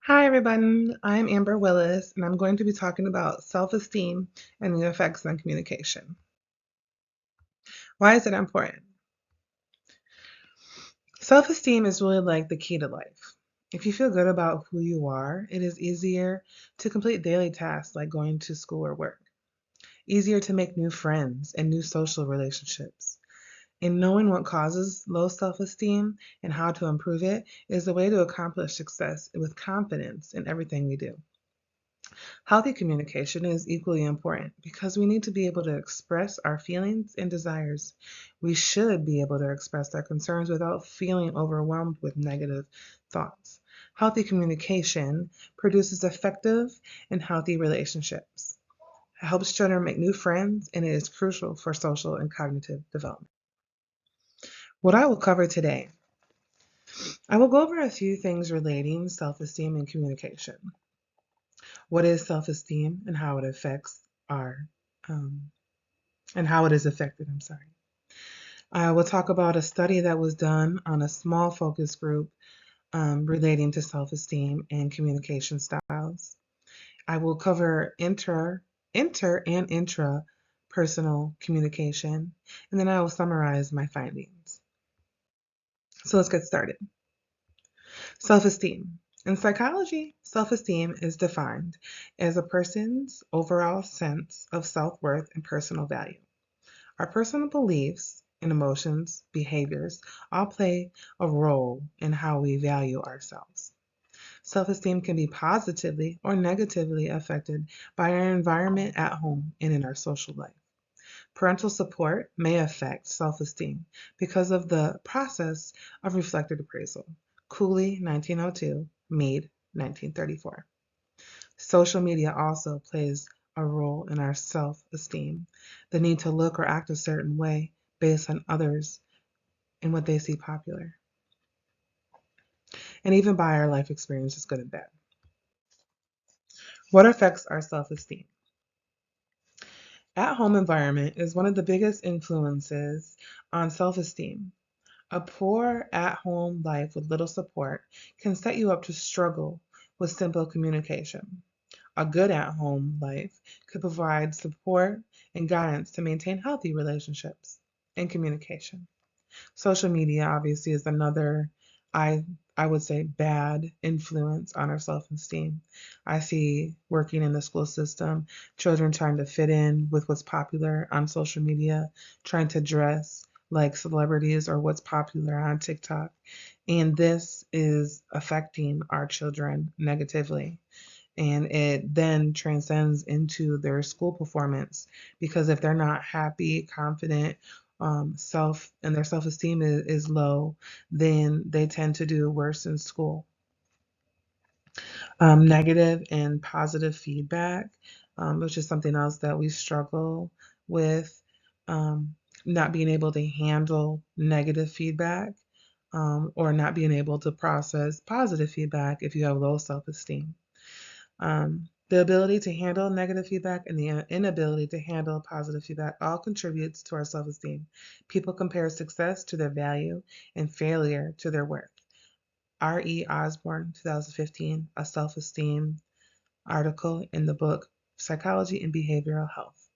Hi, everyone. I'm Amber Willis, and I'm going to be talking about self-esteem and the effects on communication. Why is it important? Self-esteem is really like the key to life. If you feel good about who you are, it is easier to complete daily tasks like going to school or work, easier to make new friends and new social relationships. And knowing what causes low self-esteem and how to improve it is a way to accomplish success with confidence in everything we do. Healthy communication is equally important because we need to be able to express our feelings and desires. We should be able to express our concerns without feeling overwhelmed with negative thoughts. Healthy communication produces effective and healthy relationships. It helps children make new friends, and it is crucial for social and cognitive development. What I will cover today, I will go over a few things relating self-esteem and communication. What is self-esteem and how it affects our um, and how it is affected. I'm sorry. I will talk about a study that was done on a small focus group relating to self-esteem and communication styles. I will cover inter and intra personal communication, and then I will summarize my findings. So let's get started. Self-esteem. In psychology, self-esteem is defined as a person's overall sense of self-worth and personal value. Our personal beliefs and emotions, behaviors, all play a role in how we value ourselves. Self-esteem can be positively or negatively affected by our environment at home and in our social life. Parental support may affect self-esteem because of the process of reflected appraisal. Cooley, 1902, Mead, 1934. Social media also plays a role in our self-esteem. The need to look or act a certain way based on others and what they see popular, and even by our life experiences, good and bad. What affects our self-esteem? At-home environment is one of the biggest influences on self-esteem. A poor at-home life with little support can set you up to struggle with simple communication. A good at-home life could provide support and guidance to maintain healthy relationships and communication. Social media obviously is another I I would say bad influence on our self-esteem. I see working in the school system, children trying to fit in with what's popular on social media, trying to dress like celebrities or what's popular on TikTok. And this is affecting our children negatively, and it then transcends into their school performance because if they're not happy, confident, self and their self-esteem is low, then they tend to do worse in school. Negative and positive feedback, which is something else that we struggle with, um, not being able to handle negative feedback, or not being able to process positive feedback if you have low self-esteem. The ability to handle negative feedback and the inability to handle positive feedback all contributes to our self-esteem. People compare success to their value and failure to their worth. R.E. Osborne, 2015, a self-esteem article in the book Psychology and Behavioral Health.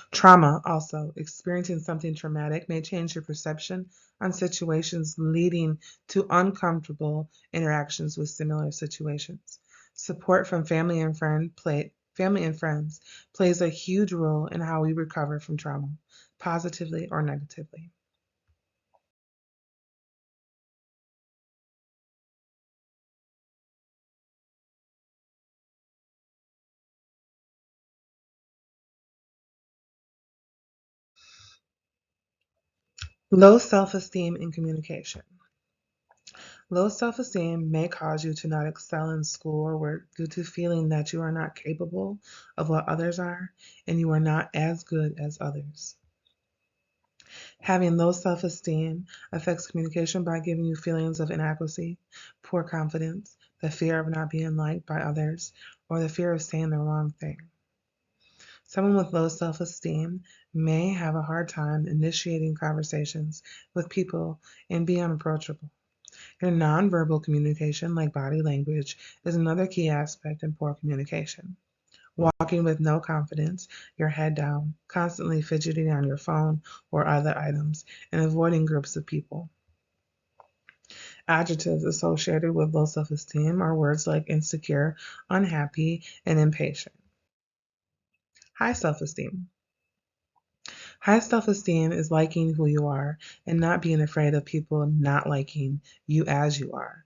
Trauma also, experiencing something traumatic may change your perception on situations, leading to uncomfortable interactions with similar situations. Support from family and friends plays a huge role in how we recover from trauma, positively or negatively. Low self-esteem in communication. Low self-esteem may cause you to not excel in school or work due to feeling that you are not capable of what others are and you are not as good as others. Having low self-esteem affects communication by giving you feelings of inadequacy, poor confidence, the fear of not being liked by others, or the fear of saying the wrong thing. Someone with low self-esteem may have a hard time initiating conversations with people and be unapproachable. Your nonverbal communication, like body language, is another key aspect in poor communication. Walking with no confidence, your head down, constantly fidgeting on your phone or other items, and avoiding groups of people. Adjectives associated with low self esteem are words like insecure, unhappy, and impatient. High self esteem. High self esteem is liking who you are and not being afraid of people not liking you as you are.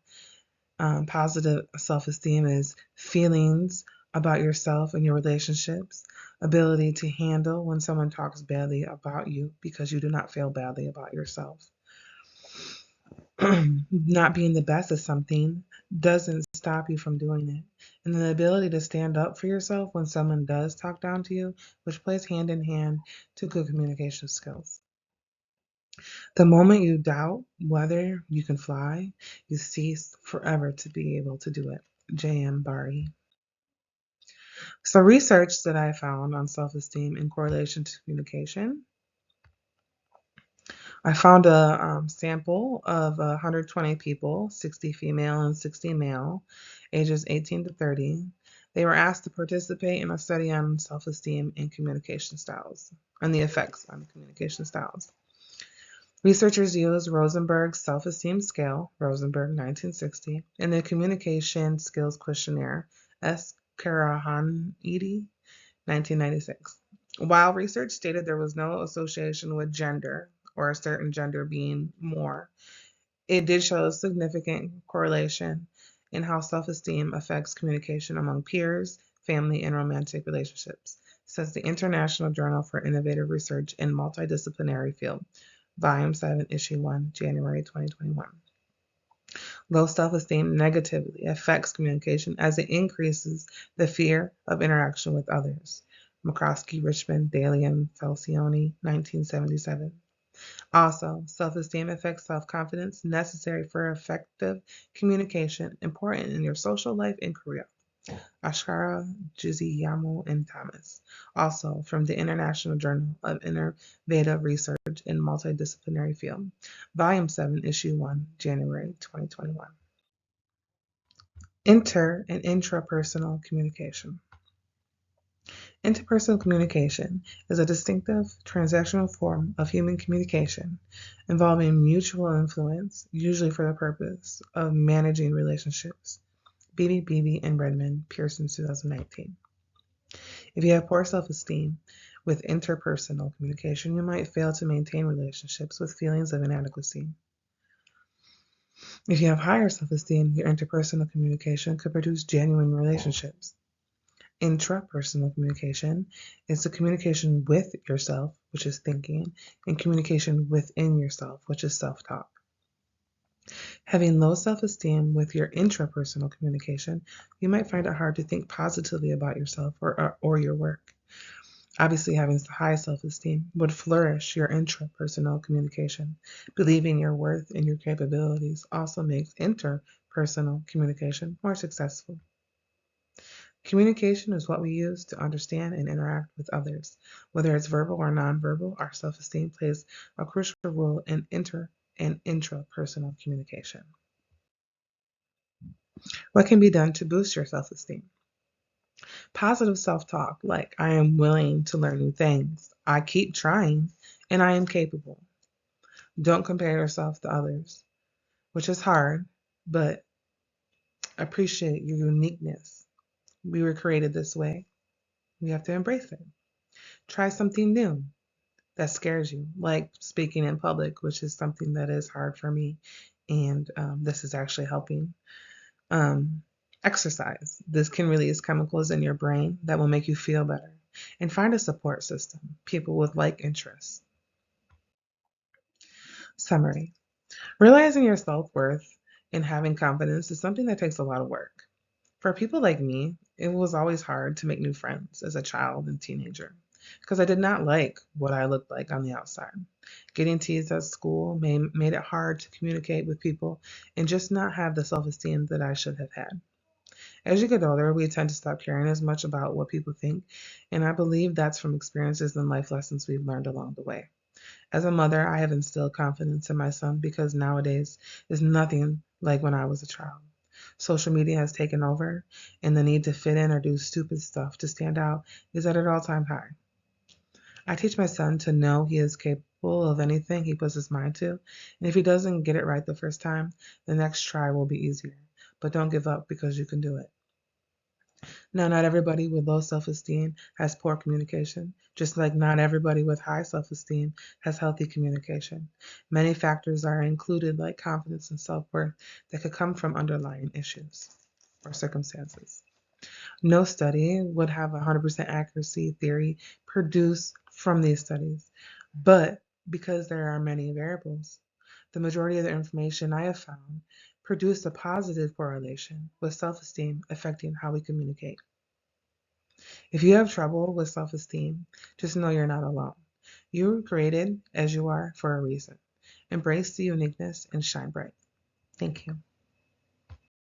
Positive self esteem is feelings about yourself and your relationships, ability to handle when someone talks badly about you because you do not feel badly about yourself. Not being the best at something doesn't stop you from doing it. And the ability to stand up for yourself when someone does talk down to you, which plays hand in hand to good communication skills. The moment you doubt whether you can fly, you cease forever to be able to do it. J.M. Barrie. So, research that I found on self esteem in correlation to communication, I found a sample of 120 people, 60 female and 60 male, ages 18 to 30. They were asked to participate in a study on self esteem and communication styles and the effects on communication styles. Researchers used Rosenberg's self-esteem scale, Rosenberg 1960, and the Communication Skills Questionnaire, S. Karahanidi 1996. While research stated there was no association with gender or a certain gender being more, it did show a significant correlation in how self-esteem affects communication among peers, family, and romantic relationships, says the International Journal for Innovative Research in Multidisciplinary Field, Volume 7, Issue 1, January 2021. Low self-esteem negatively affects communication as it increases the fear of interaction with others. McCroskey, Richmond, Daly, and Falcioni, 1977. Also, self-esteem affects self-confidence necessary for effective communication, important in your social life and career. Ashkara, Juziyamo, and Thomas. Also from the International Journal of Innovative Research in Multidisciplinary Field. Volume 7, Issue 1, January 2021. Inter- and intrapersonal communication. Interpersonal communication is a distinctive transactional form of human communication involving mutual influence, usually for the purpose of managing relationships. Beebe and Redmond, Pearson, 2019. If you have poor self-esteem with interpersonal communication, you might fail to maintain relationships with feelings of inadequacy. If you have higher self-esteem, your interpersonal communication could produce genuine relationships. Intrapersonal communication is the communication with yourself, which is thinking, and communication within yourself, which is self-talk. Having low self-esteem with your intrapersonal communication, you might find it hard to think positively about yourself or your work. Obviously, having high self-esteem would flourish your intrapersonal communication. Believing your worth and your capabilities also makes interpersonal communication more successful. Communication is what we use to understand and interact with others. Whether it's verbal or nonverbal, our self-esteem plays a crucial role in inter and intrapersonal communication. What can be done to boost your self-esteem? Positive self-talk, like I am willing to learn new things, I keep trying, and I am capable. Don't compare yourself to others, which is hard, but appreciate your uniqueness. We were created this way. We have to embrace it. Try something new that scares you, like speaking in public, which is something that is hard for me, and this is actually helping. Um, Exercise. This can release chemicals in your brain that will make you feel better. And find a support system, people with like interests. Summary. Realizing your self-worth and having confidence is something that takes a lot of work. For people like me, it was always hard to make new friends as a child and teenager because I did not like what I looked like on the outside. Getting teased at school made it hard to communicate with people and just not have the self-esteem that I should have had. As you get older, we tend to stop caring as much about what people think, and I believe that's from experiences and life lessons we've learned along the way. As a mother, I have instilled confidence in my son because nowadays is nothing like when I was a child. Social media has taken over, and the need to fit in or do stupid stuff to stand out is at an all-time high. I teach my son to know he is capable of anything he puts his mind to, and if he doesn't get it right the first time, the next try will be easier. But don't give up because you can do it. Now, not everybody with low self-esteem has poor communication, just like not everybody with high self-esteem has healthy communication. Many factors are included, like confidence and self-worth, that could come from underlying issues or circumstances. No study would have 100% accuracy theory produced from these studies, but because there are many variables, the majority of the information I have found produced a positive correlation with self-esteem affecting how we communicate. If you have trouble with self-esteem, just know you're not alone. You were created as you are for a reason. Embrace the uniqueness and shine bright. Thank you.